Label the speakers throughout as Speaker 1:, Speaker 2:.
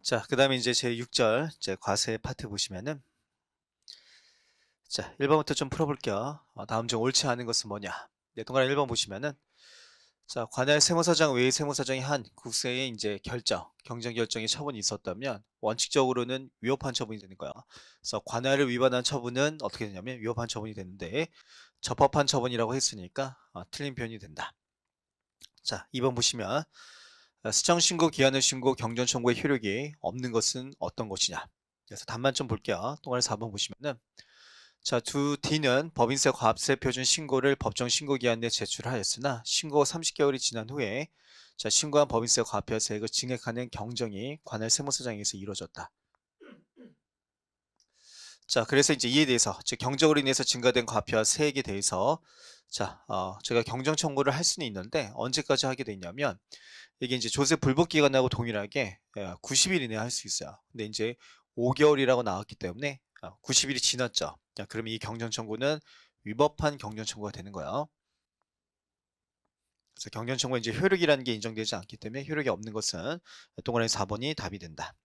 Speaker 1: 자, 그 다음에 이제 제 6절, 이제 과세 파트 보시면은, 자, 1번부터 좀 풀어볼게요. 다음 중 옳지 않은 것은 뭐냐? 네, 동그라미 1번 보시면은, 자, 관할 세무사장 외의 세무사장이 한 국세의 이제 결정, 경정 결정의 처분이 있었다면, 원칙적으로는 위법한 처분이 되는 거야. 그래서 관할을 위반한 처분은 어떻게 되냐면, 위법한 처분이 되는데, 적법한 처분이라고 했으니까, 틀린 표현이 된다. 자, 2번 보시면, 수정신고, 기한의 신고, 경전청구의 효력이 없는 것은 어떤 것이냐? 그래서 답만 좀 볼게요. 동그라미 4번 보시면은, 자, 두 D는 법인세 과세 표준 신고를 법정 신고 기한 내에 제출하였으나 신고 30개월이 지난 후에 자, 신고한 법인세 과표세액을 증액하는 경정이 관할 세무서장에서 이루어졌다. 자, 그래서 이제 이에 대해서 즉 경정으로 인해서 증가된 과표와 세액에 대해서 자, 제가 경정 청구를 할 수는 있는데 언제까지 하게 되냐면 이게 이제 조세 불복 기간하고 동일하게 90일 이내에 할 수 있어요. 근데 이제 5개월이라고 나왔기 때문에 90일이 지났죠. 그러면 이 경정 청구는 위법한 경정 청구가 되는 거예요. 그래서 경정 청구에 이제 효력이라는 게 인정되지 않기 때문에 효력이 없는 것은 동그라미 4번이 답이 된다.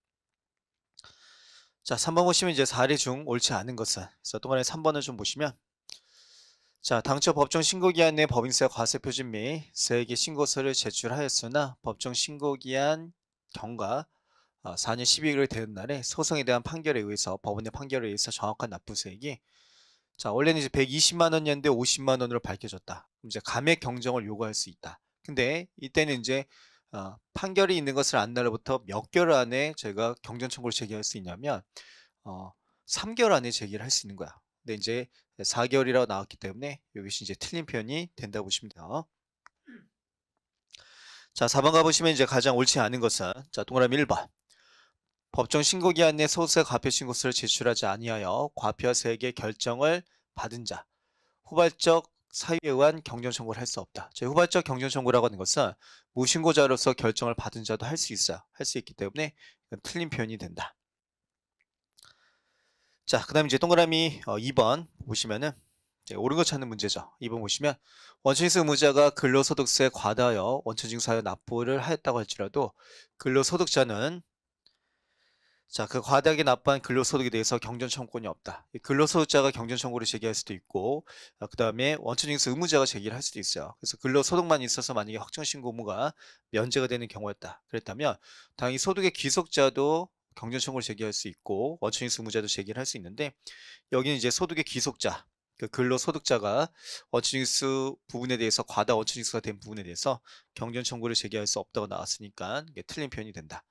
Speaker 1: 자, 3번 보시면 이제 사례 중 옳지 않은 것은 그래서 동그라미 3번을 좀 보시면 자, 당초 법정 신고기한 내 법인세 과세 표준 및 세액의 신고서를 제출하였으나 법정 신고기한 경과 4년 12개월 되는 날에 소송에 대한 판결에 의해서 법원의 판결에 의해서 정확한 납부세액이 자, 원래는 이제 120만 원이었는데 50만 원으로 밝혀졌다. 그럼 이제 감액 경정을 요구할 수 있다. 근데 이때는 이제 판결이 있는 것을 안 날로부터 몇 개월 안에 저희가 경정 청구를 제기할 수 있냐면 3개월 안에 제기를 할 수 있는 거야. 근데 이제 4개월이라고 나왔기 때문에 여기서 이제 틀린 표현이 된다고 보시면 돼요. 자, 4번 가보시면 이제 가장 옳지 않은 것은 자, 동그라미 1번. 법정 신고기한 내 소득세 과표 신고서를 제출하지 아니하여 과표세액의 결정을 받은 자 후발적 사유에 의한 경정 청구를 할 수 없다. 후발적 경정 청구라고 하는 것은 무신고자로서 결정을 받은 자도 할 수 있어요. 할 수 있기 때문에 이건 틀린 표현이 된다. 자, 그 다음에 이제 동그라미 2번 보시면은 옳은 거 찾는 문제죠. 2번 보시면 원천징수 의무자가 근로소득세 과다하여 원천징수하여 납부를 하였다고 할지라도 근로소득자는 자, 그 과다하게 납부한 근로소득에 대해서 경전 청구권이 없다. 근로소득자가 경전 청구를 제기할 수도 있고, 그 다음에 원천징수 의무자가 제기를 할 수도 있어요. 그래서 근로소득만 있어서 만약에 확정신고 의무가 면제가 되는 경우였다. 그랬다면 당연히 소득의 귀속자도 경전 청구를 제기할 수 있고 원천징수 의무자도 제기를 할 수 있는데 여기는 이제 소득의 귀속자, 그 근로소득자가 원천징수 부분에 대해서 과다 원천징수가 된 부분에 대해서 경전 청구를 제기할 수 없다고 나왔으니까 이게 틀린 표현이 된다.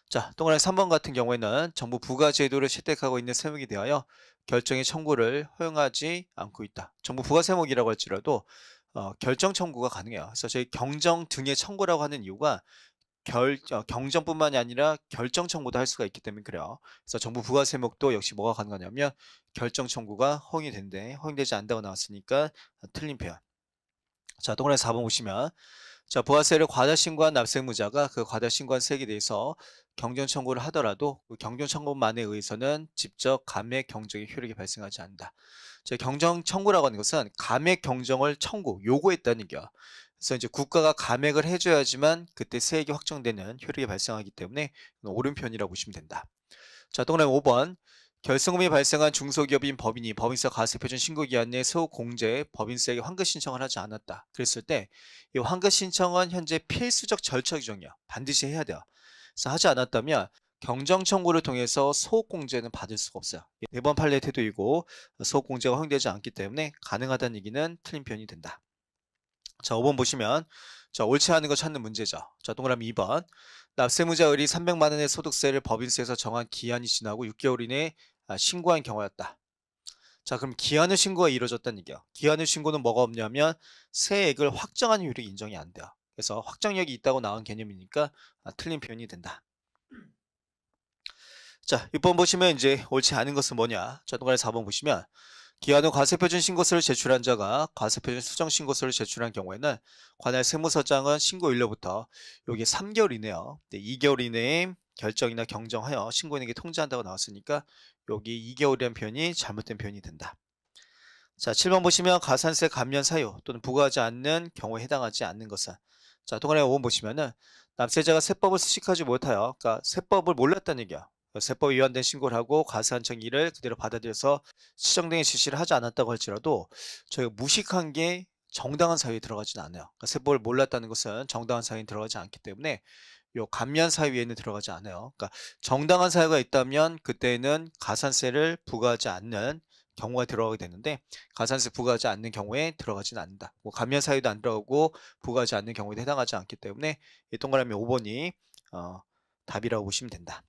Speaker 1: 자, 동그라미 3번 같은 경우에는 정부 부가제도를 채택하고 있는 세목에 대하여 결정의 청구를 허용하지 않고 있다. 정부 부가세목이라고 할지라도 결정 청구가 가능해요. 그래서 저희 경정 등의 청구라고 하는 이유가 경정뿐만이 아니라 결정 청구도 할 수가 있기 때문에 그래요. 그래서 정부 부가세목도 역시 뭐가 가능하냐면 결정 청구가 허용이 된대. 허용되지 않는다고 나왔으니까 틀린 표현. 자, 동그라미 4번 보시면 자, 부가세를 과다 신고한 납세의무자가 그 과다 신고한 세액에 대해서 경정 청구를 하더라도 그 경정 청구만에 의해서는 직접 감액 경정의 효력이 발생하지 않는다. 자, 경정 청구라고 하는 것은 감액 경정을 요구했다는 얘기야. 그래서 이제 국가가 감액을 해줘야지만 그때 세액이 확정되는 효력이 발생하기 때문에 옳은 편이라고 보시면 된다. 자, 동그라미 5번. 결승금이 발생한 중소기업인 법인이 법인세 과세표준 신고기한 내 소공제 법인세액 환급 신청을 하지 않았다. 그랬을 때 이 환급 신청은 현재 필수적 절차 규정이야. 반드시 해야 돼요. 그래서 하지 않았다면 경정 청구를 통해서 소공제는 받을 수가 없어요. 4번 판례 태도이고 소공제가 허용되지 않기 때문에 가능하다는 얘기는 틀린 표현이 된다. 자, 5번 보시면 자, 옳지 않은 거 찾는 문제죠. 자, 동그라미 2번. 납세무자의 300만 원의 소득세를 법인세에서 정한 기한이 지나고 6개월 이내에 신고한 경우였다. 자, 그럼 기한의 신고가 이루어졌다는 얘기야. 기한의 신고는 뭐가 없냐면 세액을 확정한 효력이 인정이 안 돼요. 그래서 확정력이 있다고 나온 개념이니까 틀린 표현이 된다. 자, 6번 보시면 이제 옳지 않은 것은 뭐냐. 자, 동그라미 4번 보시면 기한 후 과세표준 신고서를 제출한 자가 과세표준 수정 신고서를 제출한 경우에는 관할 세무서장은 신고일로부터 여기 3개월 이내요. 2개월 이내에 결정이나 경정하여 신고인에게 통지한다고 나왔으니까 여기 2개월이라는 표현이 잘못된 표현이 된다. 자, 7번 보시면 가산세 감면 사유 또는 부과하지 않는 경우에 해당하지 않는 것은 자, 동그라미 5번 보시면은 납세자가 세법을 수식하지 못하여, 그러니까 세법을 몰랐다는 얘기야. 세법 위반된 신고를 하고 과세한청일을 그대로 받아들여서 시정등의 지시를 하지 않았다고 할지라도 저희가 무식한 게 정당한 사유에 들어가지는 않아요. 그러니까 세법을 몰랐다는 것은 정당한 사유에 들어가지 않기 때문에 요 감면 사유에는 들어가지 않아요. 그러니까 정당한 사유가 있다면 그때는 가산세를 부과하지 않는 경우가 들어가게 되는데 가산세 부과하지 않는 경우에 들어가지는 않는다. 뭐 감면 사유도 안 들어가고 부과하지 않는 경우에 해당하지 않기 때문에 이 동그라미 5번이 답이라고 보시면 된다.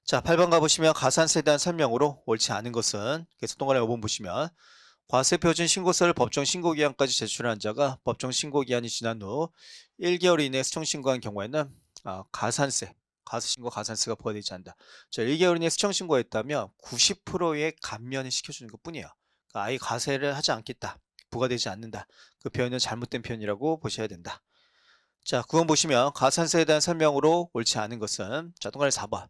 Speaker 1: 자, 8번 가보시면 가산세에 대한 설명으로 옳지 않은 것은, 그래서 동그라미 5번 보시면 과세표준 신고서를 법정 신고기한까지 제출한 자가 법정 신고기한이 지난 후 1개월 이내에 수정신고한 경우에는 가산세, 과세신고 가산세가 부과되지 않는다. 자, 1개월 이내에 수정신고했다면 90%의 감면을 시켜주는 것 뿐이에요. 그러니까 아예 과세를 하지 않겠다, 부과되지 않는다. 그 표현은 잘못된 표현이라고 보셔야 된다. 자, 9번 보시면 가산세에 대한 설명으로 옳지 않은 것은, 자, 동그라미 4번.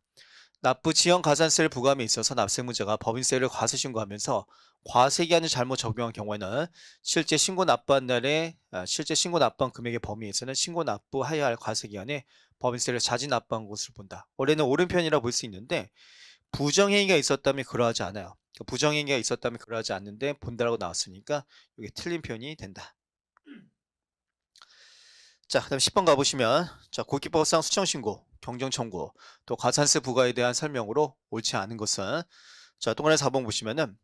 Speaker 1: 납부 지연 가산세를 부과함에 있어서 납세무자가 법인세를 과세 신고하면서 과세기한을 잘못 적용한 경우에는 실제 신고 납부한 날에 실제 신고 납부한 금액의 범위에서는 신고 납부해야 할 과세기한에 법인세를 자진 납부한 것을 본다. 원래는 옳은 편이라고 볼 수 있는데 부정행위가 있었다면 그러하지 않아요. 부정행위가 있었다면 그러하지 않는데 본다라고 나왔으니까 이게 틀린 표현이 된다. 자, 그다음 10번 가보시면, 자, 고기법상 수정신고, 경정청구, 또 가산세 부과에 대한 설명으로 옳지 않은 것은, 자, 동그라미 4번 보시면은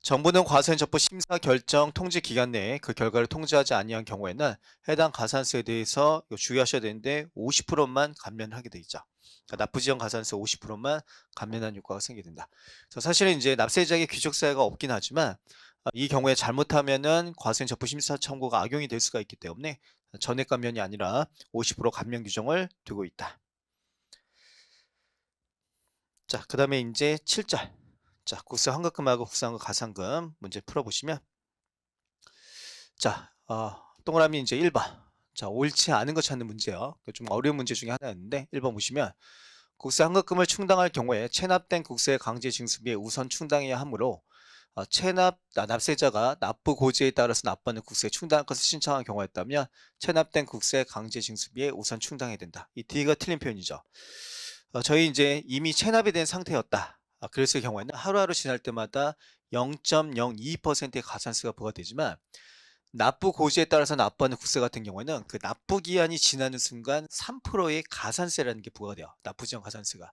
Speaker 1: 정부는 과세현 적부 심사 결정 통지 기간 내에 그 결과를 통지하지 아니한 경우에는 해당 가산세에 대해서 주의하셔야 되는데 50%만 감면하게 돼 있죠. 그러니까 납부지연 가산세 50%만 감면한 효과가 생기게 된다. 그래서 사실은 이제 납세자에게 귀족사유가 없긴 하지만 이 경우에 잘못하면은 과세현 적부 심사 청구가 악용이 될 수가 있기 때문에 전액 감면이 아니라 50% 감면 규정을 두고 있다. 자, 그 다음에 이제 7절. 자, 국세 환급금하고 국세환급 가산금 문제 풀어보시면, 자, 동그라미 이제 1번. 자, 옳지 않은 거 찾는 문제요. 좀 어려운 문제 중에 하나였는데 1번 보시면 국세 환급금을 충당할 경우에 체납된 국세 강제 징수비에 우선 충당해야 하므로 납세자가 납부 고지에 따라서 납부하는 국세 충당 것을 신청한 경우였다면 체납된 국세 강제 징수비에 우선 충당해야 된다. 이 D가 틀린 표현이죠. 저희 이제 이미 체납이 된 상태였다. 그랬을 경우에는 하루하루 지날 때마다 0.02%의 가산세가 부과되지만 납부 고지에 따라서 납부하는 국세 같은 경우에는 그 납부 기한이 지나는 순간 3%의 가산세라는 게 부과가 돼요. 납부 지연 가산세가.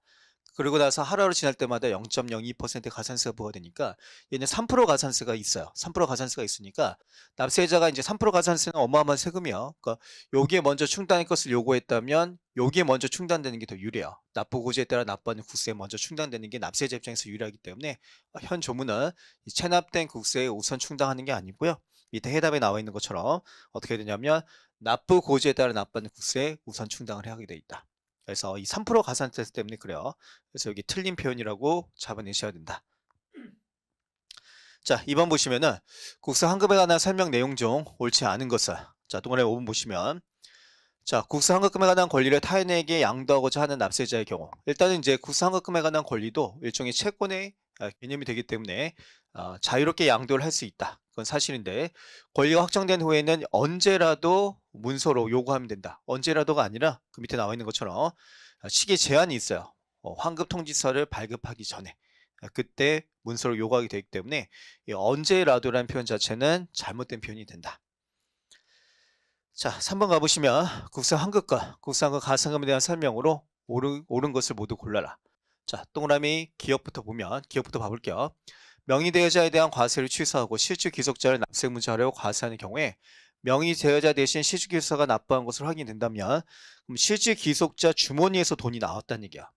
Speaker 1: 그리고 나서 하루하루 지날 때마다 0.02%의 가산세가 부과되니까 얘는 3% 가산세가 있어요. 3% 가산세가 있으니까 납세자가 이제 3% 가산세는 어마어마한 세금이요. 그러니까 여기에 먼저 충당할 것을 요구했다면 여기에 먼저 충당되는 게 더 유리해요. 납부 고지에 따라 납부하는 국세에 먼저 충당되는 게 납세자 입장에서 유리하기 때문에 현 조문은 체납된 국세에 우선 충당하는 게 아니고요. 밑에 해답에 나와 있는 것처럼 어떻게 되냐면 납부 고지에 따라 납부하는 국세에 우선 충당을 하게 돼 있다. 그래서 이 3% 가산세 때문에 그래요. 그래서 여기 틀린 표현이라고 잡아내셔야 된다. 자, 2번 보시면은 국세 환급에 관한 설명 내용 중 옳지 않은 것을, 자, 동그라미 5번 보시면, 자, 국세 환급금에 관한 권리를 타인에게 양도하고자 하는 납세자의 경우, 일단은 이제 국세 환급금에 관한 권리도 일종의 채권의 개념이 되기 때문에 자유롭게 양도를 할 수 있다. 그건 사실인데 권리가 확정된 후에는 언제라도 문서로 요구하면 된다. 언제라도가 아니라 그 밑에 나와 있는 것처럼 시기 제한이 있어요. 환급 통지서를 발급하기 전에 그때 문서로 요구하게 되기 때문에 이 언제라도라는 표현 자체는 잘못된 표현이 된다. 자, 3번 가보시면 국세 환급과 국세 환급 가산금에 대한 설명으로 옳은 것을 모두 골라라. 자, 동그라미 기업부터 보면 기업부터 봐볼게요. 명의대여자에 대한 과세를 취소하고 실질 귀속자를 납세무자로 과세하는 경우에 명의대여자 대신 실질 귀속자가 납부한 것으로 확인된다면 그럼 실질 귀속자 주머니에서 돈이 나왔다는 얘기야.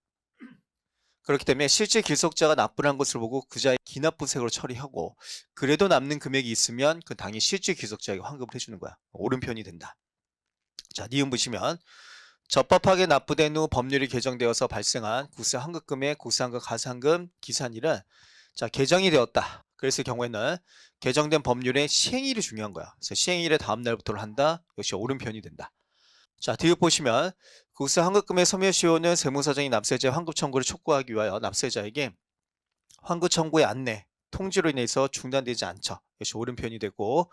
Speaker 1: 그렇기 때문에 실질 귀속자가 납부한 것을 보고 그자의 기납부색으로 처리하고 그래도 남는 금액이 있으면 그 당연히 실질 귀속자에게 환급을 해주는 거야. 옳은 편이 된다. 자, 니은 보시면 적법하게 납부된 후 법률이 개정되어서 발생한 국세 환급금의 국세 환급 가산금 기산일은 자, 개정이 되었다. 그랬을 경우에는 개정된 법률의 시행일이 중요한 거야. 그래서 시행일의 다음 날부터를 한다. 역시 옳은 편이 된다. 자, 뒤에 보시면 국세 환급금의 소멸시효는 세무사정이 납세자의 환급 청구를 촉구하기 위하여 납세자에게 환급 청구의 안내, 통지로 인해서 중단되지 않죠. 역시 옳은 편이 되고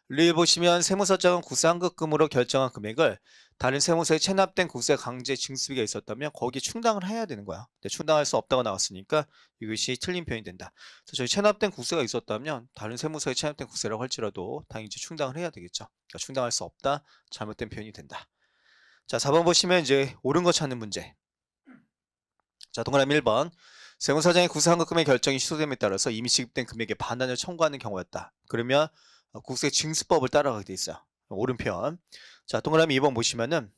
Speaker 1: 를 보시면 세무서장은 국세 환급금으로 결정한 금액을 다른 세무서에 체납된 국세 강제 징수비가 있었다면 거기에 충당을 해야 되는 거야. 근데 충당할 수 없다고 나왔으니까 이것이 틀린 표현이 된다. 그래서 저희 체납된 국세가 있었다면 다른 세무서에 체납된 국세라고 할지라도 당연히 이제 충당을 해야 되겠죠. 그러니까 충당할 수 없다. 잘못된 표현이 된다. 자, 4번 보시면 이제 옳은 거 찾는 문제. 자, 동그라미 1번. 세무서장의 국세 환급금의 결정이 취소됨에 따라서 이미 지급된 금액의 반환을 청구하는 경우였다. 그러면 국세 징수법을 따라가게 돼 있어요. 옳은 표현. 자, 동그라미 2번 보시면은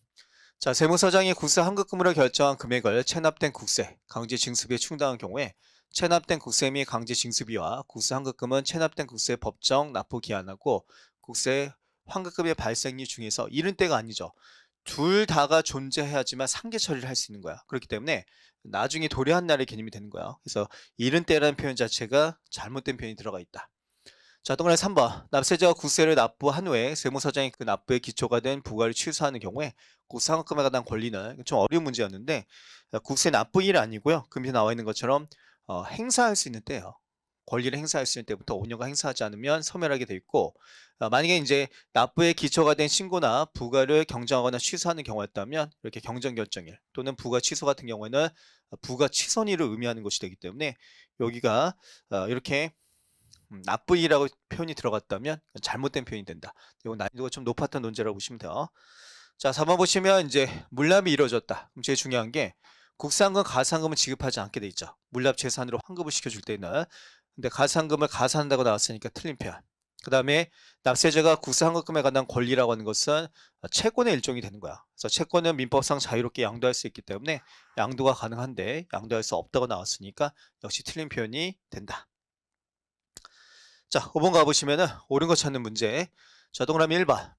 Speaker 1: 자, 세무서장이 국세 환급금으로 결정한 금액을 체납된 국세, 강제 징수비에 충당한 경우에 체납된 국세 및 강제 징수비와 국세 환급금은 체납된 국세의 법정 납부 기한하고 국세 환급금의 발생일 중에서 이른 때가 아니죠. 둘 다가 존재해야지만 상계 처리를 할 수 있는 거야. 그렇기 때문에 나중에 도래한 날의 개념이 되는 거야. 그래서 이른 때라는 표현 자체가 잘못된 표현이 들어가 있다. 자, 동그라미 3번. 납세자가 국세를 납부한 후에 세무서장이 그 납부의 기초가 된 부과를 취소하는 경우에 국세 환급금에 관한 권리는 좀 어려운 문제였는데 국세 납부일이 아니고요. 금이 나와 있는 것처럼 행사할 수 있는 때예요. 권리를 행사할 수 있는 때부터 5년간 행사하지 않으면 소멸하게 돼 있고 만약에 이제 납부의 기초가 된 신고나 부과를 경정하거나 취소하는 경우였다면 이렇게 경정결정일 또는 부과 취소 같은 경우에는 부과 취소일을 의미하는 것이 되기 때문에 여기가 이렇게 납부일이라고 표현이 들어갔다면 잘못된 표현이 된다. 이건 난이도가 좀 높았던 논제라고 보시면 돼요. 자, 4번 보시면 이제 물납이 이루어졌다. 그럼 제일 중요한 게 국세환급 가산금은 지급하지 않게 돼 있죠. 물납 재산으로 환급을 시켜줄 때는. 근데 가산금을 가산한다고 나왔으니까 틀린 표현. 그 다음에 납세자가 국세환급금에 관한 권리라고 하는 것은 채권의 일종이 되는 거야. 그래서 채권은 민법상 자유롭게 양도할 수 있기 때문에 양도가 가능한데 양도할 수 없다고 나왔으니까 역시 틀린 표현이 된다. 자, 5번 가보시면은 옳은 거 찾는 문제. 자, 동그라미 1번.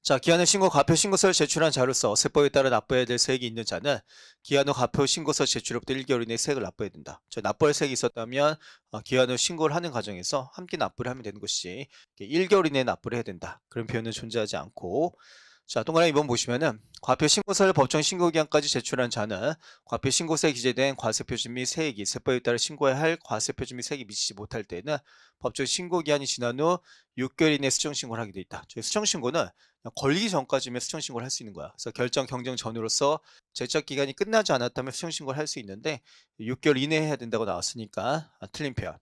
Speaker 1: 자, 기한 후 신고 과표 신고서를 제출한 자로서 세법에 따라 납부해야 될 세액이 있는 자는 기한 후 과표 신고서 제출로부터 1개월 이내에 세액을 납부해야 된다. 납부할 세액이 있었다면 기한 후 신고를 하는 과정에서 함께 납부를 하면 되는 것이 1개월 이내에 납부를 해야 된다. 그런 표현은 존재하지 않고 자, 동그라미 2번 보시면은 과표 신고서를 법정 신고기한까지 제출한 자는 과표 신고서에 기재된 과세표준 및 세액이 세법에 따라 신고해야 할 과세표준 및 세액이 미치지 못할 때는 법정 신고기한이 지난 후 6개월 이내에 수정신고를 하게 돼 있다. 저희 수정신고는 걸리기 전까지면 수정신고를 할 수 있는 거야. 그래서 결정 경정 전으로서 제적 기간이 끝나지 않았다면 수정신고를 할 수 있는데 6개월 이내에 해야 된다고 나왔으니까 틀린 표현.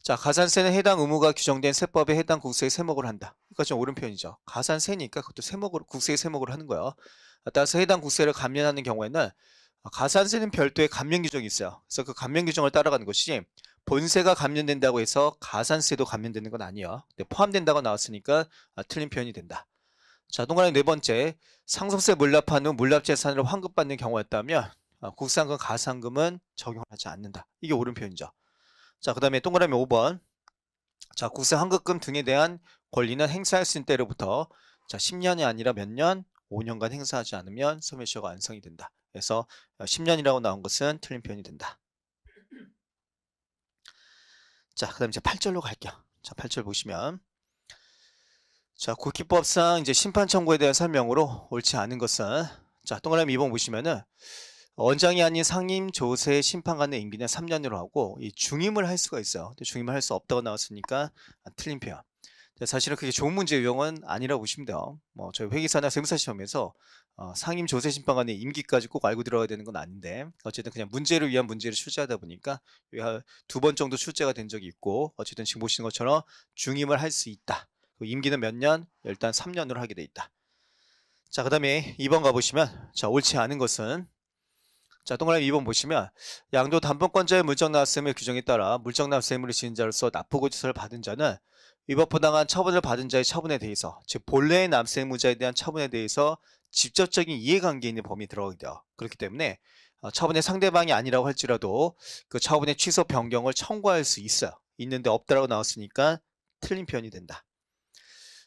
Speaker 1: 자, 가산세는 해당 의무가 규정된 세법에 해당 국세에 세목을 한다. 그러니까 좀 옳은 표현이죠. 가산세니까 그것도 세목으로 국세에 세목을 하는 거예요. 따라서 해당 국세를 감면하는 경우에는 가산세는 별도의 감면 규정이 있어요. 그래서 그 감면 규정을 따라가는 것이 본세가 감면된다고 해서 가산세도 감면되는 건 아니에요. 포함된다고 나왔으니까 틀린 표현이 된다. 자, 동그라미 네 번째. 상속세 물납한 후 물납재산을 환급받는 경우였다면 국세환급 가산금은 적용하지 않는다. 이게 옳은 표현이죠. 자, 그 다음에 동그라미 5번. 자, 국세 환급금 등에 대한 권리는 행사할 수 있는 때로부터 자, 10년이 아니라 몇 년? 5년간 행사하지 않으면 소멸시효가 완성이 된다. 그래서 10년이라고 나온 것은 틀린 표현이 된다. 자, 그 다음에 이제 8절로 갈게요. 자, 8절 보시면 자, 국기법상 이제 심판 청구에 대한 설명으로 옳지 않은 것은 자, 동그라미 2번 보시면은 원장이 아닌 상임, 조세, 심판관의 임기는 3년으로 하고 이 중임을 할 수가 있어요. 근데 중임을 할 수 없다고 나왔으니까 틀린 표현. 사실은 그게 좋은 문제 유형은 아니라고 보시면 돼요. 뭐 저희 회계사나 세무사 시험에서 상임, 조세, 심판관의 임기까지 꼭 알고 들어가야 되는 건 아닌데 어쨌든 그냥 문제를 위한 문제를 출제하다 보니까 두 번 정도 출제가 된 적이 있고 어쨌든 지금 보시는 것처럼 중임을 할 수 있다. 임기는 몇 년? 일단 3년으로 하게 돼 있다. 자, 그 다음에 2번 가보시면 자, 옳지 않은 것은 자, 동그라미 2번 보시면 양도 담보권자의 물적납세의무 규정에 따라 물적납세 의무를 지은 자로서 납부고지서를 받은 자는 위법부당한 처분을 받은 자의 처분에 대해서 즉 본래의 납세 의무자에 대한 처분에 대해서 직접적인 이해관계 있는 범위에 들어가게 돼요. 그렇기 때문에 처분의 상대방이 아니라고 할지라도 그 처분의 취소 변경을 청구할 수 있어요. 있는데 없다라고 나왔으니까 틀린 표현이 된다.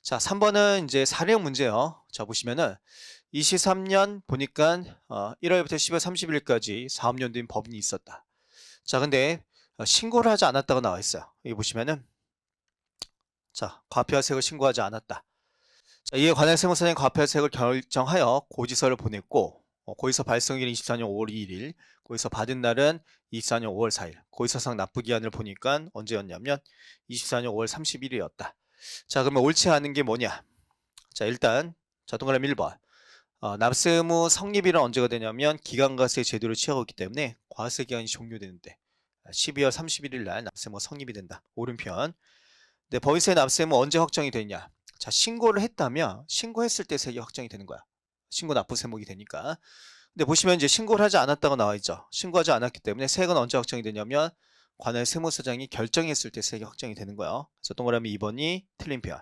Speaker 1: 자, 3번은 이제 사례형 문제예요. 자, 보시면은 23년 보니까 1월부터 12월 31일까지 사업연도인 법인이 있었다. 자, 근데 신고를 하지 않았다고 나와 있어요. 여기 보시면은 자, 과표화세액을 신고하지 않았다. 자, 이에 관할 세무서장이 과표화세액을 결정하여 고지서를 보냈고 거기서 발송일은 24년 5월 2일, 거기서 받은 날은 24년 5월 4일, 고의사상 납부기한을 보니까 언제였냐면 24년 5월 31일이었다. 자, 그러면 옳지 않은 게 뭐냐? 자, 일단 자, 동그라미 1번. 납세 의무 성립일은 언제가 되냐면 기간과세 제도를 취하고 있기 때문에 과세 기간이 종료되는데 12월 31일 날 납세 의무 성립이 된다. 오른편. 근데 법인세 납세 의무 언제 확정이 되냐? 자, 신고를 했다면 신고했을 때 세액이 확정이 되는 거야. 신고 납부 세목이 되니까. 근데 보시면 이제 신고를 하지 않았다고 나와 있죠. 신고하지 않았기 때문에 세액은 언제 확정이 되냐면 관할 세무서장이 결정했을 때 세액이 확정이 되는 거예요. 그래서 동그라미 2번이 틀린 편.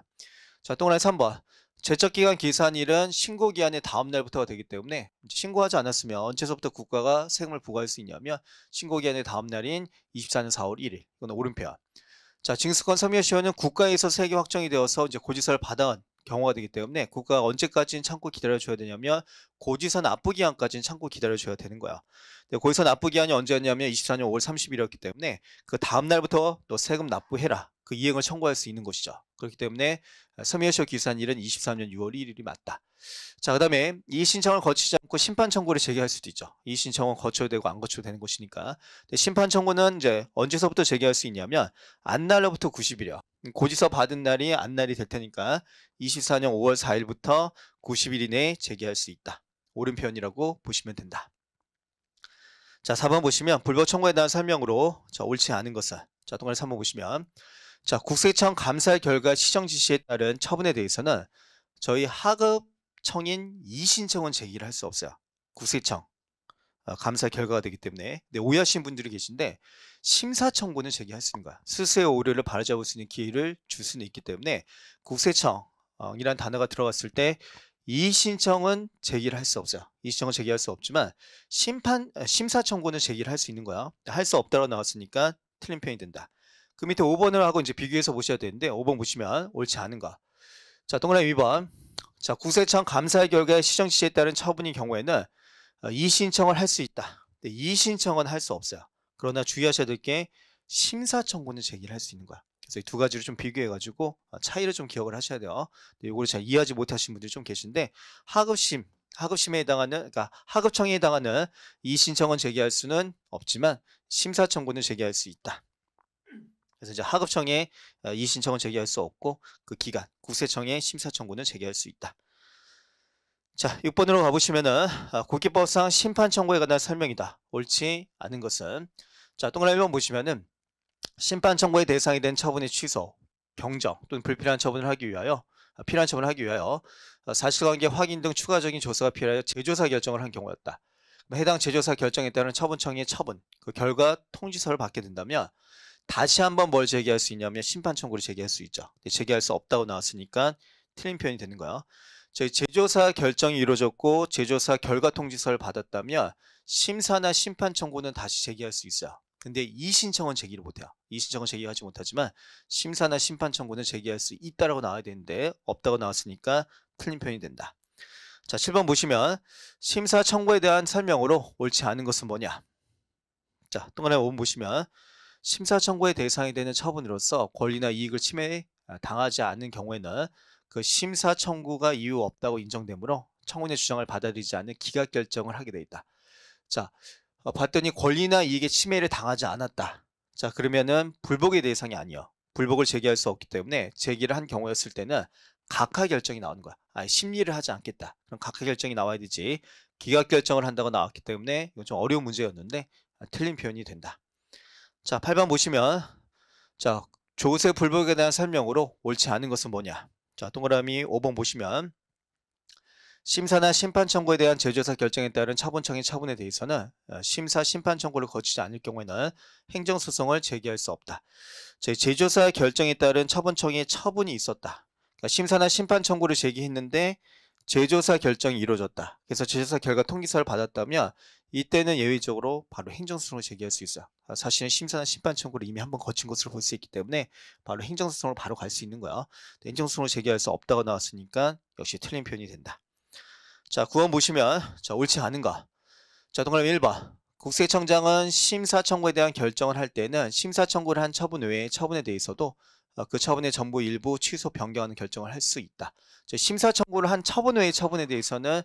Speaker 1: 자, 동그라미 3번. 제적기간 계산일은 신고기한의 다음 날부터가 되기 때문에 신고하지 않았으면 언제서부터 국가가 세금을 부과할 수 있냐면 신고기한의 다음 날인 24년 4월 1일. 이건 오른편. 자, 징수권 섬유시효는 국가에서 세액이 확정이 되어서 이제 고지서를 받아온 경우가 되기 때문에 국가가 언제까지는 참고 기다려줘야 되냐면 고지서 납부기한까지는 참고 기다려줘야 되는 거야. 근데 고지서 납부기한이 언제였냐면 24년 5월 30일이었기 때문에 그 다음 날부터 너 세금 납부해라. 그 이행을 청구할 수 있는 것이죠. 그렇기 때문에 섬유시효 기산일은 23년 6월 1일이 맞다. 자, 그 다음에 이의 신청을 거치지 않고 심판 청구를 제기할 수도 있죠. 이의 신청은 거쳐도 되고 안 거쳐도 되는 것이니까. 근데 심판 청구는 이제 언제서부터 제기할 수 있냐면 안날로부터 90일이요. 고지서 받은 날이 안날이 될 테니까 24년 5월 4일부터 90일 이내에 제기할 수 있다. 오른편이라고 보시면 된다. 자, 4번 보시면 불법 청구에 대한 설명으로 자, 옳지 않은 것은 자, 동그라미 3번 보시면 자, 국세청 감사 결과 시정 지시에 따른 처분에 대해서는 저희 하급청인 이의신청은 제기를 할 수 없어요. 국세청 감사 결과가 되기 때문에. 근데 오해하신 분들이 계신데 심사 청구는 제기할 수 있는 거야. 스스로의 오류를 바로잡을 수 있는 기회를 줄 수는 있기 때문에 국세청이라는 단어가 들어갔을 때 이의신청은 제기를 할 수 없어요. 이의신청은 제기할 수 없지만 심사 청구는 제기를 할 수 있는 거야. 할 수 없다고 나왔으니까 틀린 편이 된다. 그 밑에 5번을 하고 이제 비교해서 보셔야 되는데 5번 보시면 옳지 않은 거. 자, 동그라미 2번. 자, 국세청 감사 결과의 시정 지시에 따른 처분의 경우에는 이의 신청을 할 수 있다. 근데 이의 신청은 할 수 없어요. 그러나 주의하셔야 될 게 심사 청구는 제기를 할 수 있는 거야. 그래서 이 두 가지를 좀 비교해가지고 차이를 좀 기억을 하셔야 돼요. 이거를 잘 이해하지 못하신 분들이 좀 계신데 하급심에 해당하는 그러니까 하급청에 해당하는 이의 신청은 제기할 수는 없지만 심사 청구는 제기할 수 있다. 그래서 이제 하급청에 이의 신청은 제기할 수 없고 그 기간 국세청에 심사 청구는 제기할 수 있다. 자, 6번으로 가보시면은 국기법상 심판 청구에 관한 설명이다. 옳지 않은 것은 자, 동그라미 1번 보시면은 심판 청구의 대상이 된 처분의 취소, 경정 또는 불필요한 처분을 하기 위하여 필요한 처분을 하기 위하여 사실관계 확인 등 추가적인 조사가 필요하여 재조사 결정을 한 경우였다. 해당 재조사 결정에 따른 처분청의 처분, 그 결과 통지서를 받게 된다면 다시 한번 뭘 제기할 수 있냐면 심판 청구를 제기할 수 있죠. 제기할 수 없다고 나왔으니까 틀린 표현이 되는 거야. 저희 재조사 결정이 이루어졌고 재조사 결과 통지서를 받았다면 심사나 심판 청구는 다시 제기할 수 있어요. 근데 이의 신청은 제기를 못해요. 이의 신청은 제기하지 못하지만 심사나 심판 청구는 제기할 수 있다라고 나와야 되는데 없다고 나왔으니까 틀린 표현이 된다. 자, 7번 보시면 심사 청구에 대한 설명으로 옳지 않은 것은 뭐냐? 자, 동그라미 5번 보시면 심사 청구의 대상이 되는 처분으로서 권리나 이익을 침해 당하지 않는 경우에는 그 심사 청구가 이유 없다고 인정되므로 청구인의 주장을 받아들이지 않는 기각 결정을 하게 돼 있다. 자, 봤더니 권리나 이익의 침해를 당하지 않았다. 자, 그러면은 불복의 대상이 아니요. 불복을 제기할 수 없기 때문에 제기를 한 경우였을 때는 각하 결정이 나오는 거야. 심리를 하지 않겠다. 그럼 각하 결정이 나와야 되지. 기각 결정을 한다고 나왔기 때문에 이건 좀 어려운 문제였는데 틀린 표현이 된다. 자, 8번 보시면 자, 조세 불복에 대한 설명으로 옳지 않은 것은 뭐냐? 자, 동그라미 5번 보시면 심사나 심판 청구에 대한 재조사 결정에 따른 처분청의 처분에 대해서는 심사 심판 청구를 거치지 않을 경우에는 행정소송을 제기할 수 없다. 재조사 결정에 따른 처분청의 처분이 있었다. 그러니까 심사나 심판 청구를 제기했는데 재조사 결정이 이루어졌다. 그래서 재조사 결과 통지서를 받았다면 이때는 예외적으로 바로 행정소송을 제기할 수 있어요. 사실은 심사나 심판 청구를 이미 한번 거친 것으로 볼 수 있기 때문에 바로 행정소송으로 바로 갈 수 있는 거야. 행정소송을 제기할 수 없다고 나왔으니까 역시 틀린 표현이 된다. 자, 9번 보시면 자, 옳지 않은 거. 자, 동그라미 1번. 국세청장은 심사 청구에 대한 결정을 할 때는 심사 청구를 한 처분 외의 처분에 대해서도 그 처분의 전부 일부 취소 변경하는 결정을 할 수 있다. 심사 청구를 한 처분 외의 처분에 대해서는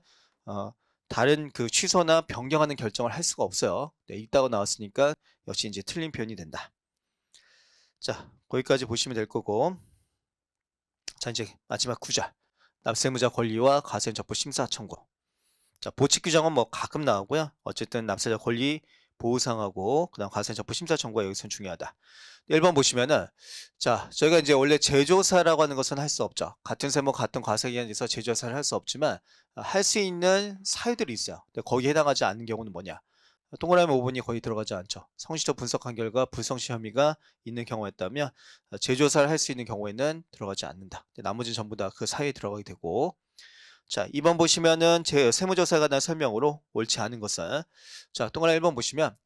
Speaker 1: 다른 그 취소나 변경하는 결정을 할 수가 없어요. 네, 있다고 나왔으니까 역시 이제 틀린 표현이 된다. 자, 거기까지 보시면 될 거고. 자, 이제 마지막 9절. 납세무자 권리와 과세인 적부 심사 청구. 자, 보칙 규정은 뭐 가끔 나오고요. 어쨌든 납세자 권리 보호상하고 그다음 과세인 적부 심사 청구가 여기서는 중요하다. 1번 보시면은 자, 저희가 이제 원래 제조사라고 하는 것은 할 수 없죠. 같은 세무 같은 과세 기간에서 제조사를 할 수 없지만 할 수 있는 사유들이 있어요. 근데 거기에 해당하지 않는 경우는 뭐냐? 동그라미 5번이 거의 들어가지 않죠. 성실적 분석한 결과 불성실 혐의가 있는 경우였다면 제조사를 할 수 있는 경우에는 들어가지 않는다. 나머지는 전부 다 그 사이에 들어가게 되고. 자, 2번 보시면은 제 세무조사에 관한 설명으로 옳지 않은 것은 자, 동그라미 1번 보시면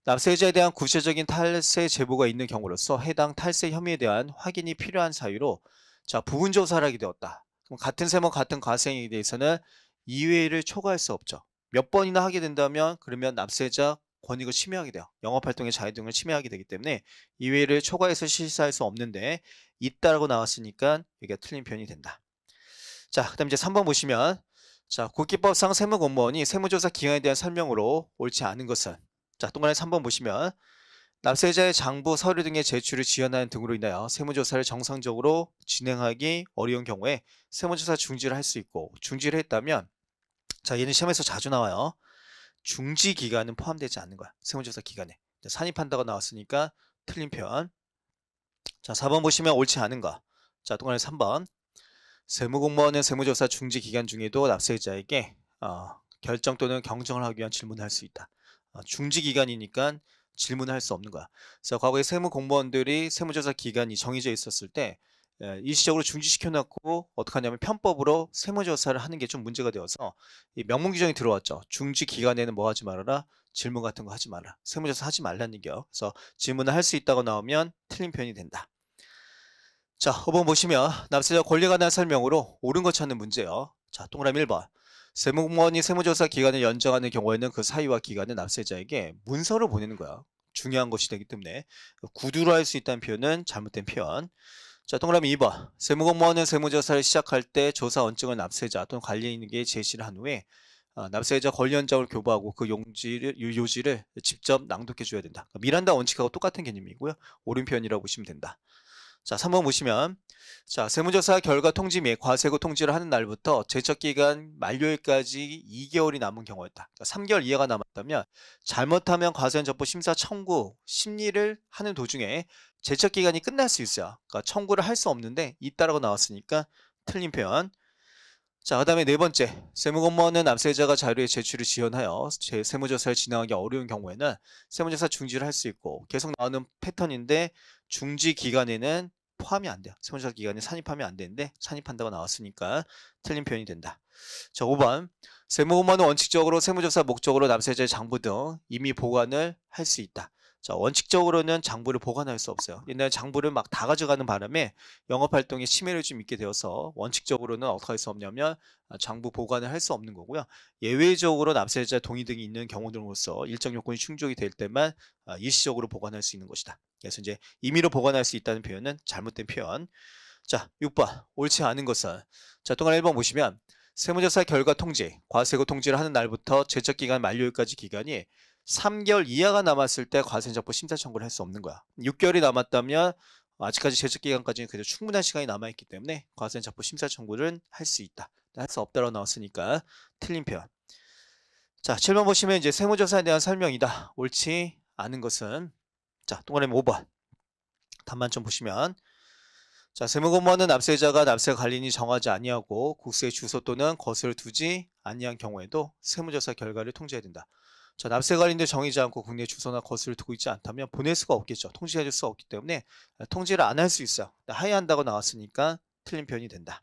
Speaker 1: 납세자에 대한 구체적인 탈세 제보가 있는 경우로서 해당 탈세 혐의에 대한 확인이 필요한 사유로 자, 부분조사를 하게 되었다. 그럼 같은 세무 같은 과세에 대해서는 이외를 초과할 수 없죠. 몇 번이나 하게 된다면 그러면 납세자 권익을 침해하게 돼요. 영업활동의 자유 등을 침해하게 되기 때문에 이외를 초과해서 실시할 수 없는데 있다라고 나왔으니까 이게 틀린 표현이 된다. 자, 그 다음 이제 3번 보시면 자, 국기법상 세무공무원이 세무조사 기간에 대한 설명으로 옳지 않은 것은 자, 동그라미 3번 보시면 납세자의 장부, 서류 등의 제출을 지연하는 등으로 인하여 세무조사를 정상적으로 진행하기 어려운 경우에 세무조사 중지를 할 수 있고 중지를 했다면 자, 얘는 시험에서 자주 나와요. 중지 기간은 포함되지 않는 거야. 세무조사 기간에. 산입한다고 나왔으니까 틀린 표현. 자, 4번 보시면 옳지 않은 거. 자, 동그라미 3번. 세무공무원은 세무조사 중지 기간 중에도 납세자에게 결정 또는 경정을 하기 위한 질문을 할 수 있다. 중지 기간이니까 질문을 할 수 없는 거야. 그래서 과거에 세무공무원들이 세무조사 기간이 정해져 있었을 때 일시적으로 중지시켜놓고 어떻게 하냐면 편법으로 세무조사를 하는 게 좀 문제가 되어서 이 명문 규정이 들어왔죠. 중지 기간에는 뭐 하지 말아라? 질문 같은 거 하지 마라. 세무조사 하지 말라는 얘기요. 그래서 질문을 할 수 있다고 나오면 틀린 표현이 된다. 자, 5번 보시면 납세자 권리에 관한 설명으로 옳은 것 찾는 문제요. 자, 동그라미 1번. 세무공무원이 세무조사 기간을 연장하는 경우에는 그 사유와 기간을 납세자에게 문서로 보내는 거야. 중요한 것이 되기 때문에 구두로 할 수 있다는 표현은 잘못된 표현. 자, 동그라미 2번. 세무공무원은 세무조사를 시작할 때 조사 원증을 납세자 또는 관리인에게 제시를 한 후에 납세자 권리 현장을 교부하고 그 요지를 직접 낭독해 줘야 된다. 미란다 원칙하고 똑같은 개념이고요. 옳은 표현이라고 보시면 된다. 자, 3번 보시면 자, 세무조사 결과 통지 및 과세고 통지를 하는 날부터 제척기간 만료일까지 2개월이 남은 경우였다. 그러니까 3개월 이하가 남았다면 잘못하면 과세원적부 심사 청구 심리를 하는 도중에 제척기간이 끝날 수 있어요. 그러니까 청구를 할 수 없는데 있다라고 나왔으니까 틀린 표현. 자, 그 다음에 네 번째, 세무공무원은 납세자가 자료의 제출을 지연하여 세무조사를 진행하기 어려운 경우에는 세무조사 중지를 할 수 있고 계속 나오는 패턴인데 중지 기간에는 포함이 안 돼요. 세무조사 기간에 산입하면 안 되는데 산입한다고 나왔으니까 틀린 표현이 된다. 자, 5번, 세무공무원은 원칙적으로 세무조사 목적으로 납세자의 장부 등 이미 보관을 할 수 있다. 자, 원칙적으로는 장부를 보관할 수 없어요. 옛날에 장부를 막 다 가져가는 바람에 영업활동에 침해를 좀 있게 되어서 원칙적으로는 어떻게 할 수 없냐면 장부 보관을 할 수 없는 거고요. 예외적으로 납세자 동의 등이 있는 경우 등으로서 일정 요건이 충족이 될 때만 일시적으로 보관할 수 있는 것이다. 그래서 이제 임의로 보관할 수 있다는 표현은 잘못된 표현. 자, 6번. 옳지 않은 것은 자, 동그라미 1번 보시면 세무조사 결과 통지, 과세고 통지를 하는 날부터 제척기간 만료일까지 기간이 3개월 이하가 남았을 때 과세적부 심사 청구를 할 수 없는 거야. 6개월이 남았다면 아직까지 제척기간까지는 그래도 충분한 시간이 남아있기 때문에 과세적부 심사 청구를 할 수 있다. 할 수 없다라고 나왔으니까 틀린 표현. 자, 7번 보시면 이제 세무조사에 대한 설명이다. 옳지 않은 것은 자, 동그라미 5번. 답만점 보시면 자, 세무공무원은 납세자가 납세 관리인이 정하지 아니하고 국세의 주소 또는 것을 두지 아니한 경우에도 세무조사 결과를 통지해야 된다. 자, 납세 관리인도 정의지 않고 국내 주소나 것을 두고 있지 않다면 보낼 수가 없겠죠. 통지해 줄 수 없기 때문에 통지를 안 할 수 있어요. 하야한다고 나왔으니까 틀린 표현이 된다.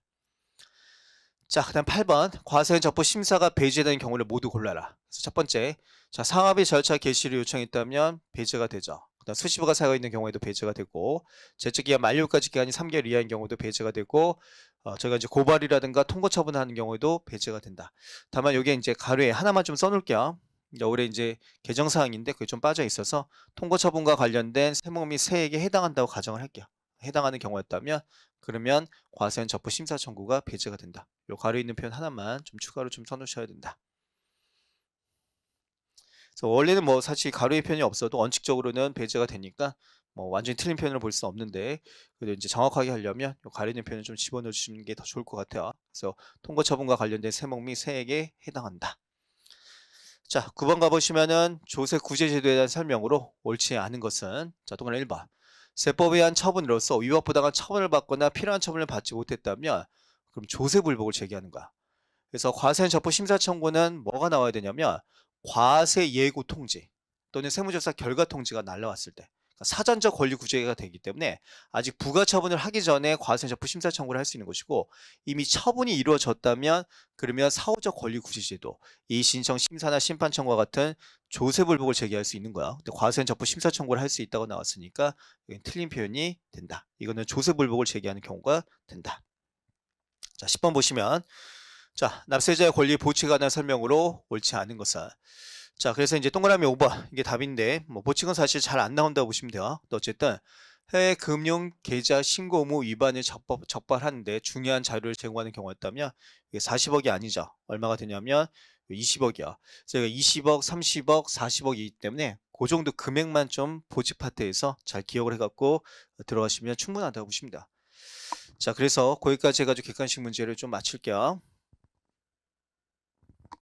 Speaker 1: 자, 그 다음 8번. 과세원 적부 심사가 배제되는 경우를 모두 골라라. 그래서 첫 번째, 자, 상합의 절차 개시를 요청했다면 배제가 되죠. 그다음 수시부가 사유가 있는 경우에도 배제가 되고, 제척기간 만료까지 기간이 3개월 이하인 경우도 배제가 되고, 저희가 이제 고발이라든가 통고 처분하는 경우에도 배제가 된다. 다만 여기에 이제 가로에 하나만 좀 써놓을게요. 올해 이제 개정사항인데 그게 좀 빠져 있어서 통고 처분과 관련된 세무 및 세액에 해당한다고 가정을 할게요. 해당하는 경우였다면 그러면 과세원 적부 심사 청구가 배제가 된다. 요 가로에 있는 표현 하나만 좀 추가로 좀 써놓으셔야 된다. 그래서 원래는 뭐 사실 가로의 표현이 없어도 원칙적으로는 배제가 되니까 뭐 완전히 틀린 표현을 볼 수는 없는데, 그래도 이제 정확하게 하려면 요 가리는 표현을 좀 집어넣어 주시는 게 더 좋을 것 같아요. 그래서 통고 처분과 관련된 세목 및 세액에 해당한다. 자, 9번 가보시면은 조세 구제 제도에 대한 설명으로 옳지 않은 것은, 자, 동그라미 1번. 세법에 의한 처분으로서 위법부당한 처분을 받거나 필요한 처분을 받지 못했다면 그럼 조세 불복을 제기하는 거야. 그래서 과세한 적부 심사 청구는 뭐가 나와야 되냐면 과세 예고 통지 또는 세무조사 결과 통지가 날라왔을 때, 그러니까 사전적 권리 구제가 되기 때문에 아직 부가 처분을 하기 전에 과세한 적부 심사 청구를 할 수 있는 것이고, 이미 처분이 이루어졌다면 그러면 사후적 권리 구제 제도, 이의신청 심사나 심판 청구와 같은 조세 불복을 제기할 수 있는 거야. 근데 과세한 적부 심사 청구를 할 수 있다고 나왔으니까 이건 틀린 표현이 된다. 이거는 조세 불복을 제기하는 경우가 된다. 자, 10번 보시면, 자, 납세자의 권리 보칙에 관한 설명으로 옳지 않은 것은. 자, 그래서 이제 동그라미 5번 이게 답인데, 뭐 보칙은 사실 잘 안 나온다고 보시면 돼요. 또 어쨌든 해외 금융 계좌 신고 의무 위반을 적발하는데 중요한 자료를 제공하는 경우였다면 이게 40억이 아니죠. 얼마가 되냐면 20억이야. 그래서 20억, 30억, 40억이기 때문에 그 정도 금액만 좀 보칙 파트에서 잘 기억을 해갖고 들어가시면 충분하다고 보십니다. 자, 그래서 거기까지 해가지고 객관식 문제를 좀 마칠게요.